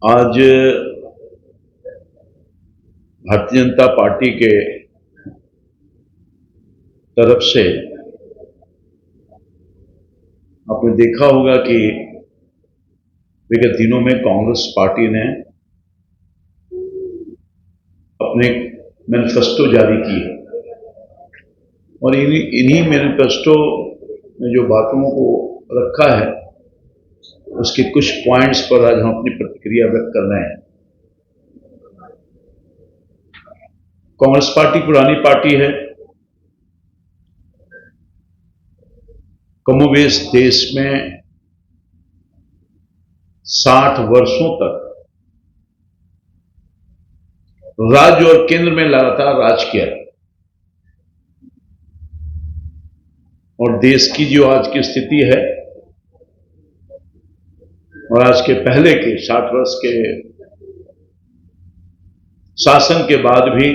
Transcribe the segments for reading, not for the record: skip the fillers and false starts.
आज भारतीय जनता पार्टी के तरफ से आपने देखा होगा कि विगत दिनों में कांग्रेस पार्टी ने अपने मैनिफेस्टो जारी की है और इन्हीं मैनिफेस्टो में जो बातों को रखा है उसके कुछ पॉइंट्स पर आज हम अपनी प्रतिक्रिया व्यक्त कर रहे हैं। कांग्रेस पार्टी पुरानी पार्टी है। कमोबेश देश में 60 वर्षों तक राज्य और केंद्र में लगातार राज किया और देश की जो आज की स्थिति है और आज के पहले के 60 वर्ष के शासन के बाद भी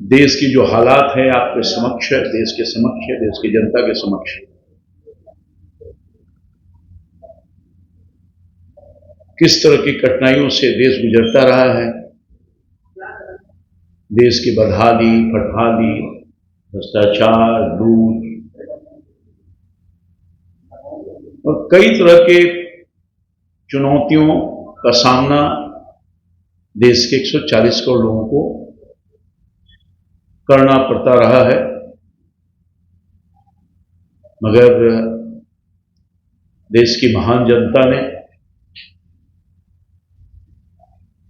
देश की जो हालात है आपके समक्ष है, देश के समक्ष है, देश की जनता के समक्ष है। किस तरह की कठिनाइयों से देश गुजरता रहा है। देश की बदहाली, फटहाली, भ्रष्टाचार, लूट और कई तरह के चुनौतियों का सामना देश के 140 करोड़ लोगों को करना पड़ता रहा है। मगर देश की महान जनता ने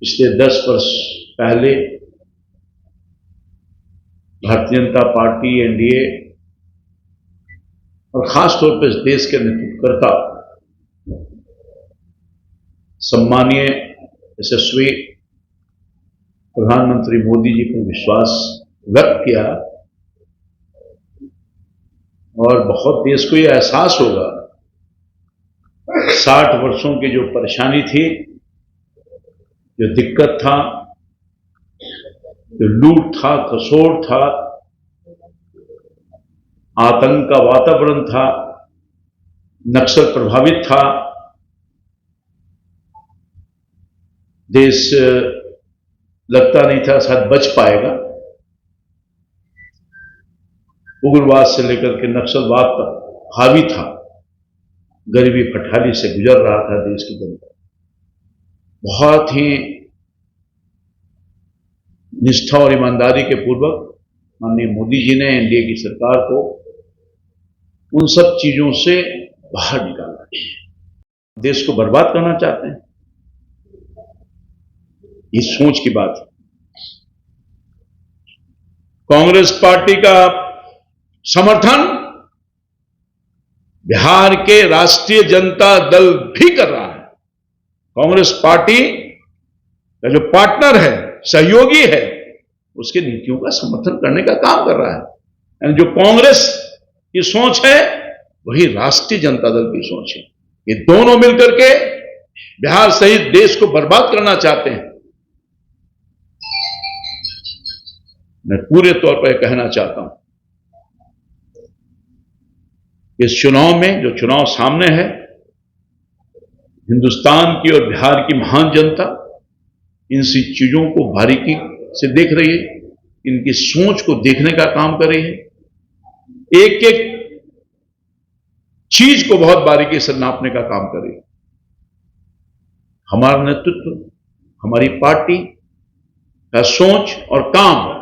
पिछले 10 वर्ष पहले भारतीय जनता पार्टी, एनडीए और खासतौर पर इस देश के नेतृत्वकर्ता सम्मानीय यशस्वी प्रधानमंत्री मोदी जी पर विश्वास व्यक्त किया और बहुत देश को यह एहसास होगा 60 वर्षों की जो परेशानी थी, जो दिक्कत था, जो लूट था, खसोट था, आतंक का वातावरण था, नक्सल प्रभावित था, देश लगता नहीं था शायद बच पाएगा। उग्रवाद से लेकर के नक्सलवाद तक हावी था, गरीबी फटहाली से गुजर रहा था देश की जनता। बहुत ही निष्ठा और ईमानदारी के पूर्वक माननीय मोदी जी ने एनडीए की सरकार को उन सब चीजों से बाहर निकाला। देश को बर्बाद करना चाहते हैं, इस सोच की बात है। कांग्रेस पार्टी का समर्थन बिहार के राष्ट्रीय जनता दल भी कर रहा है। कांग्रेस पार्टी का जो पार्टनर है, सहयोगी है, उसके नीतियों का समर्थन करने का काम कर रहा है। यानी जो कांग्रेस की सोच है वही राष्ट्रीय जनता दल की सोच है। ये दोनों मिलकर के बिहार सहित देश को बर्बाद करना चाहते हैं। मैं पूरे तौर पर कहना चाहता हूं, इस चुनाव में जो चुनाव सामने है, हिंदुस्तान की और बिहार की महान जनता इन सी चीजों को बारीकी से देख रही है, इनकी सोच को देखने का काम कर रही है, एक एक चीज को बहुत बारीकी से नापने का काम कर रही है। हमारा नेतृत्व, हमारी पार्टी का सोच और काम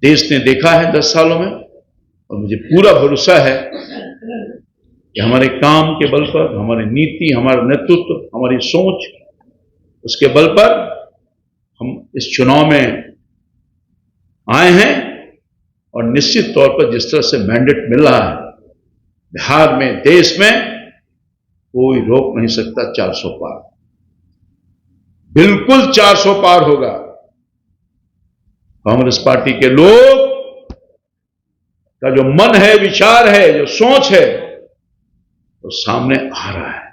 देश ने देखा है 10 सालों में और मुझे पूरा भरोसा है कि हमारे काम के बल पर, हमारी नीति, हमारा नेतृत्व, हमारी सोच, उसके बल पर हम इस चुनाव में आए हैं और निश्चित तौर पर जिस तरह से मैंडेट मिल रहा है, बिहार में, देश में कोई रोक नहीं सकता 400 पार। बिल्कुल 400 पार होगा। कांग्रेस पार्टी के लोग का जो मन है, विचार है, जो सोच है, वो सामने आ रहा है।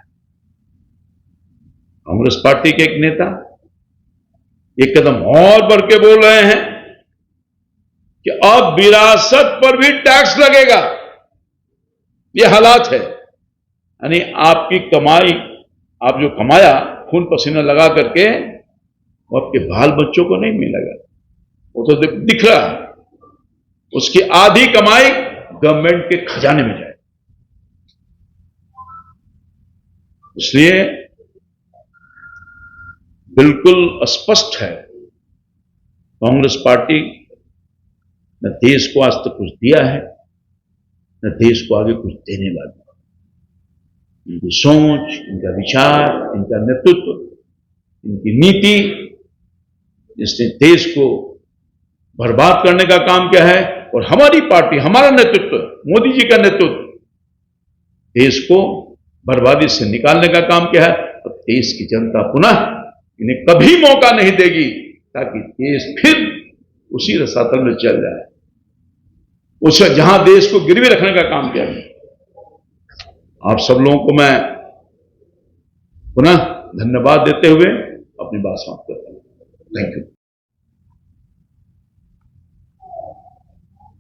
कांग्रेस पार्टी के एक नेता एक कदम और बढ़ के बोल रहे हैं कि अब विरासत पर भी टैक्स लगेगा। ये हालात है। यानी आपकी कमाई, आप जो कमाया खून पसीना लगा करके, वो आपके बाल बच्चों को नहीं मिलेगा, वो तो दिख रहा है। उसकी आधी कमाई गवर्नमेंट के खजाने में जाए। इसलिए बिल्कुल स्पष्ट है, कांग्रेस पार्टी न देश को आज तक कुछ दिया है, न देश को आगे कुछ देने वाली। इनकी सोच, इनका विचार, इनका नेतृत्व, इनकी नीति, जिसने देश को बर्बाद करने का काम किया है, और हमारी पार्टी, हमारा नेतृत्व, मोदी जी का नेतृत्व देश को बर्बादी से निकालने का काम किया है। और देश की जनता पुनः इन्हें कभी मौका नहीं देगी ताकि देश फिर उसी रसातल में चल जाए, उसे जहां देश को गिरवी रखने का काम किया है। आप सब लोगों को मैं पुनः धन्यवाद देते हुए अपनी बात समाप्त करता हूं। Thank you.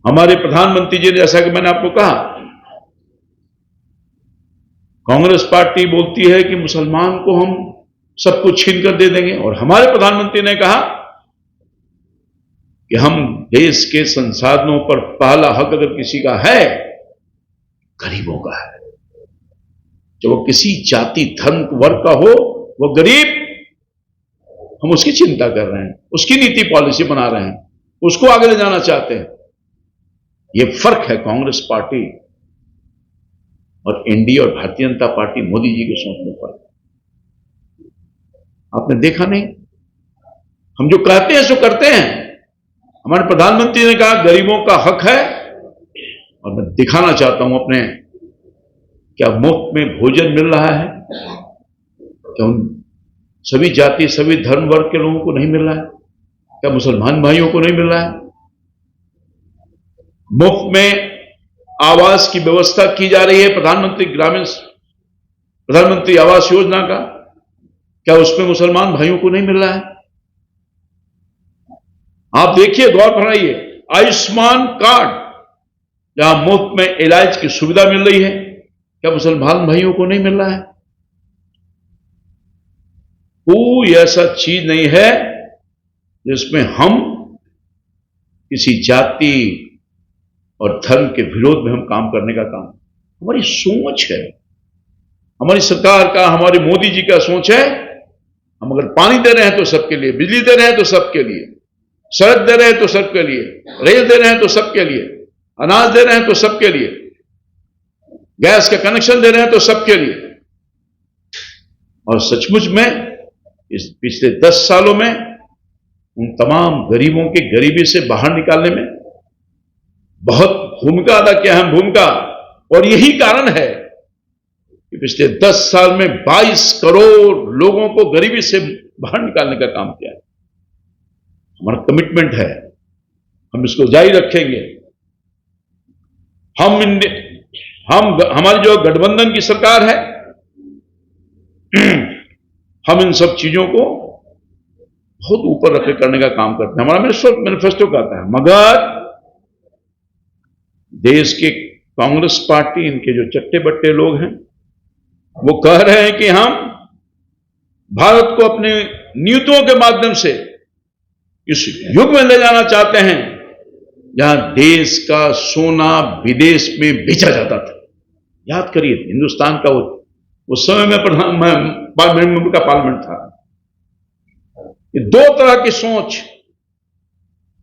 हमारे प्रधानमंत्री जी ने, जैसा कि मैंने आपको कहा, कांग्रेस पार्टी बोलती है कि मुसलमान को हम सब कुछ छीन कर दे देंगे, और हमारे प्रधानमंत्री ने कहा कि हम देश के संसाधनों पर पहला हक अगर किसी का है, गरीबों का है। जो वो किसी जाति, धर्म, वर्ग का हो, वो गरीब, हम उसकी चिंता कर रहे हैं, उसकी नीति पॉलिसी बना रहे हैं, उसको आगे ले जाना चाहते हैं। ये फर्क है कांग्रेस पार्टी और एनडीए और भारतीय जनता पार्टी, मोदी जी के सोच में फर्क। आपने देखा नहीं, हम जो कहते हैं सो करते हैं। हमारे प्रधानमंत्री ने कहा गरीबों का हक है, और मैं दिखाना चाहता हूं अपने, क्या मुफ्त में भोजन मिल रहा है? क्या उन सभी जाति, सभी धर्म वर्ग के लोगों को नहीं मिल रहा है? क्या मुसलमान भाइयों को नहीं मिल रहा है? मुफ्त में आवास की व्यवस्था की जा रही है, प्रधानमंत्री आवास योजना का, क्या उसमें मुसलमान भाइयों को नहीं मिल रहा है? आप देखिए, गौर फरमाइए, आयुष्मान कार्ड, जहां मुफ्त में इलाज की सुविधा मिल रही है, क्या मुसलमान भाइयों को नहीं मिल रहा है? कोई ऐसा चीज नहीं है जिसमें हम किसी जाति और धर्म के विरोध में हम काम करने का काम, हमारी सोच है, हमारी सरकार का, हमारे मोदी जी का सोच है। हम अगर पानी दे रहे हैं तो सबके लिए, बिजली दे रहे हैं तो सबके लिए, सड़क दे रहे हैं तो सबके लिए, रेल दे रहे हैं तो सबके लिए, अनाज दे रहे हैं तो सबके लिए, गैस का कनेक्शन दे रहे हैं तो सबके लिए। और सचमुच में इस पिछले 10 सालों में उन तमाम गरीबों के गरीबी से बाहर निकालने में बहुत भूमिका अदा किया है, भूमिका। और यही कारण है कि पिछले 10 साल में 22 करोड़ लोगों को गरीबी से बाहर निकालने का काम किया है। हमारा कमिटमेंट है, हम इसको जारी रखेंगे। हमारी जो गठबंधन की सरकार है, हम इन सब चीजों को बहुत ऊपर रखे करने का काम करते हैं। हमारा मैनिफेस्टो कहता है, मगर देश के कांग्रेस पार्टी, इनके जो चट्टे बट्टे लोग हैं, वो कह रहे हैं कि हम भारत को अपने नीतियों के माध्यम से इस युग में ले जाना चाहते हैं जहां देश का सोना विदेश में बेचा जाता था। याद करिए, हिंदुस्तान का उस समय में मेंबर का पार्लियामेंट था। ये दो तरह की सोच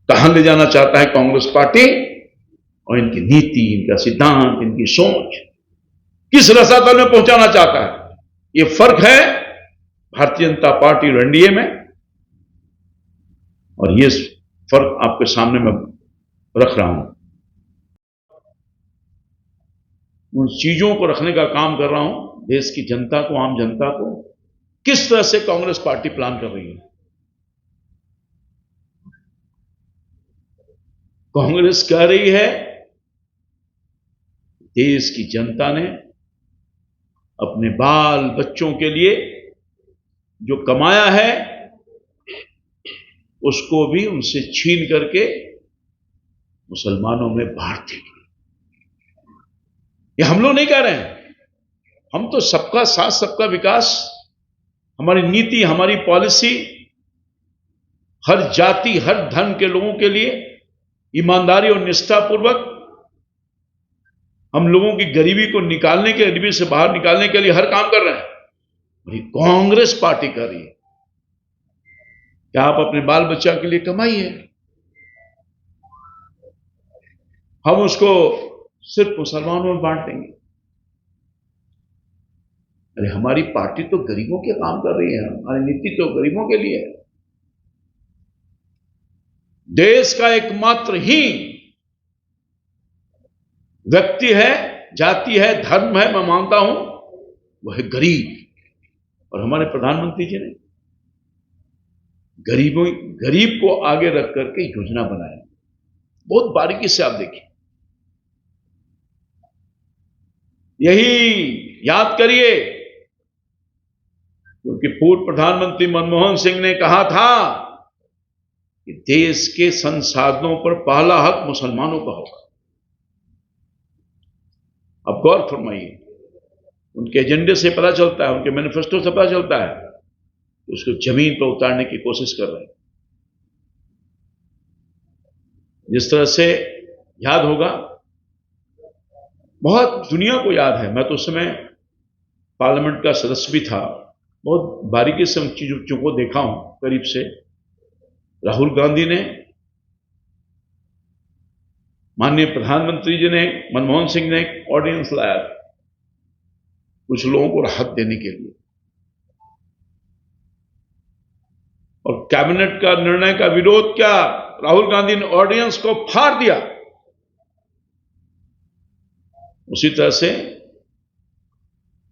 कहां ले जाना चाहता है कांग्रेस पार्टी, और इनकी नीति, इनका सिद्धांत, इनकी सोच किस रसातल में पहुंचाना चाहता है। ये फर्क है भारतीय जनता पार्टी और एनडीए में, और ये फर्क आपके सामने मैं रख रहा हूं। उन चीजों को रखने का काम कर रहा हूं, देश की जनता को, आम जनता को किस तरह से कांग्रेस पार्टी प्लान कर रही है। कांग्रेस कह रही है देश की जनता ने अपने बाल बच्चों के लिए जो कमाया है उसको भी उनसे छीन करके मुसलमानों में बांट देगी। ये हम लोग नहीं कह रहे हैं, हम तो सबका साथ सबका विकास, हमारी नीति, हमारी पॉलिसी हर जाति हर धर्म के लोगों के लिए ईमानदारी और निष्ठापूर्वक हम लोगों की गरीबी को निकालने के, गरीबी से बाहर निकालने के लिए हर काम कर रहे हैं। और ये कांग्रेस पार्टी कर रही है। क्या आप अपने बाल बच्चा के लिए कमाइए, हम उसको सिर्फ मुसलमानों में बांट देंगे। अरे हमारी पार्टी तो गरीबों के काम कर रही है, हमारी नीति तो गरीबों के लिए है। देश का एकमात्र ही व्यक्ति है, जाति है, धर्म है, मैं मानता हूं, वह है गरीब। और हमारे प्रधानमंत्री जी ने गरीब को आगे रख करके योजना बनाई। बहुत बारीकी से आप देखिए, यही याद करिए, क्योंकि पूर्व प्रधानमंत्री मनमोहन सिंह ने कहा था कि देश के संसाधनों पर पहला हक मुसलमानों का होगा। अब गौर फरमाइए, उनके एजेंडे से पता चलता है, उनके मैनिफेस्टो से पता चलता है कि उसको जमीन पर उतारने की कोशिश कर रहे हैं। जिस तरह से याद होगा, बहुत दुनिया को याद है, मैं तो उस समय पार्लियामेंट का सदस्य भी था, बहुत बारीकी से उन चीजों को देखा हूं करीब से। राहुल गांधी ने, माननीय प्रधानमंत्री जी ने, मनमोहन सिंह ने एक ऑर्डिनेंस लाया था कुछ लोगों को राहत देने के लिए, और कैबिनेट का निर्णय का विरोध किया। राहुल गांधी ने ऑर्डिनेंस को फाड़ दिया। उसी तरह से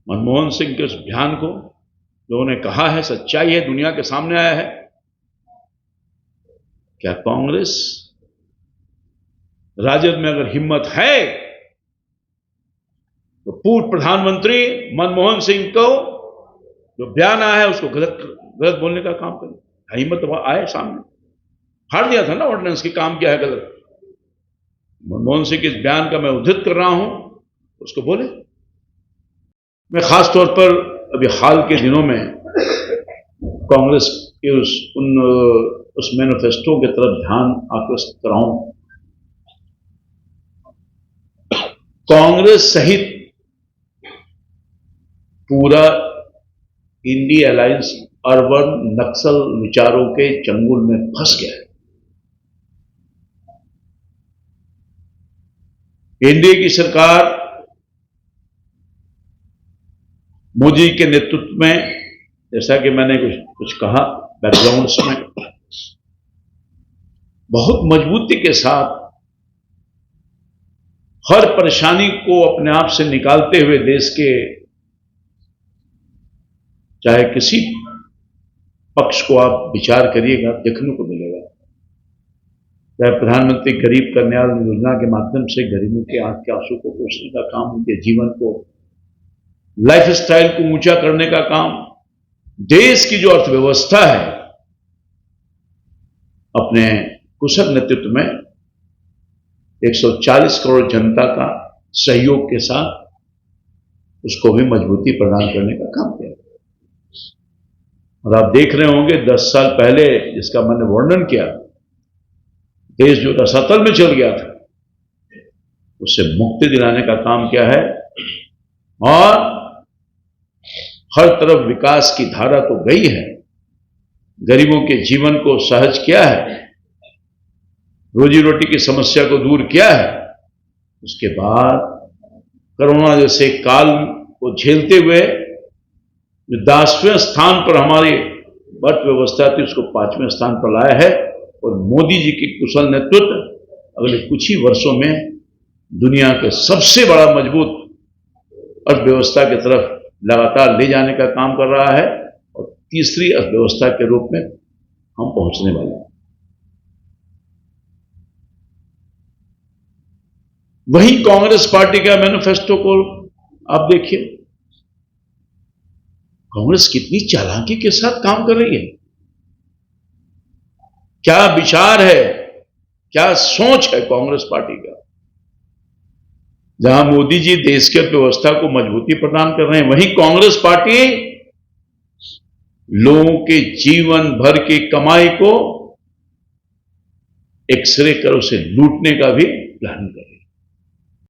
मनमोहन सिंह के उस बयान को लोगों ने कहा है सच्चाई है, दुनिया के सामने आया है। क्या कांग्रेस राजद में अगर हिम्मत है तो पूर्व प्रधानमंत्री मनमोहन सिंह को जो बयान आया है उसको गलत बोलने का काम करे? हिम्मत आए सामने, फाड़ दिया था ना ऑर्डिनेंस की, काम किया है गलत। मनमोहन सिंह के इस बयान का मैं उद्धृत कर रहा हूं, उसको बोले। मैं खास तौर पर अभी हाल के दिनों में कांग्रेस के उस मैनिफेस्टो की तरफ ध्यान आकर्षित कर रहा हूं। कांग्रेस सहित पूरा इंडिया अलायंस अर्बन नक्सल विचारों के चंगुल में फंस गया है। एनडीए की सरकार मोदी के नेतृत्व में, जैसा कि मैंने कुछ कहा बैकग्राउंड्स में, बहुत मजबूती के साथ हर परेशानी को अपने आप से निकालते हुए देश के, चाहे किसी पक्ष को आप विचार करिएगा, देखने को मिलेगा। चाहे प्रधानमंत्री गरीब कल्याण योजना के माध्यम से गरीबों के आंख के आंसू को पोंछने का काम, उनके जीवन को, लाइफ स्टाइल को ऊंचा करने का काम, देश की जो अर्थव्यवस्था है अपने कुशल नेतृत्व में 140 करोड़ जनता का सहयोग के साथ उसको भी मजबूती प्रदान करने का काम किया। और आप देख रहे होंगे 10 साल पहले जिसका मैंने वर्णन किया, देश जो रसातल में चल गया था, उससे मुक्ति दिलाने का काम किया है। और हर तरफ विकास की धारा तो गई है, गरीबों के जीवन को सहज किया है, रोजी रोटी की समस्या को दूर किया है। उसके बाद कोरोना जैसे काल को झेलते हुए जो 10वें स्थान पर हमारी अर्थव्यवस्था थी उसको 5वें स्थान पर लाया है। और मोदी जी की कुशल नेतृत्व अगले कुछ ही वर्षों में दुनिया के सबसे बड़ा मजबूत अर्थव्यवस्था की तरफ लगातार ले जाने का काम कर रहा है, और तीसरी अर्थव्यवस्था के रूप में हम पहुंचने वाले हैं। वही कांग्रेस पार्टी का मैनिफेस्टो को आप देखिए, कांग्रेस कितनी चालाकी के साथ काम कर रही है। क्या विचार है, क्या सोच है कांग्रेस पार्टी का। जहां मोदी जी देश की अर्थव्यवस्था को मजबूती प्रदान कर रहे हैं, वहीं कांग्रेस पार्टी लोगों के जीवन भर की कमाई को एक्सरे कर उसे लूटने का भी प्लान कर रही है।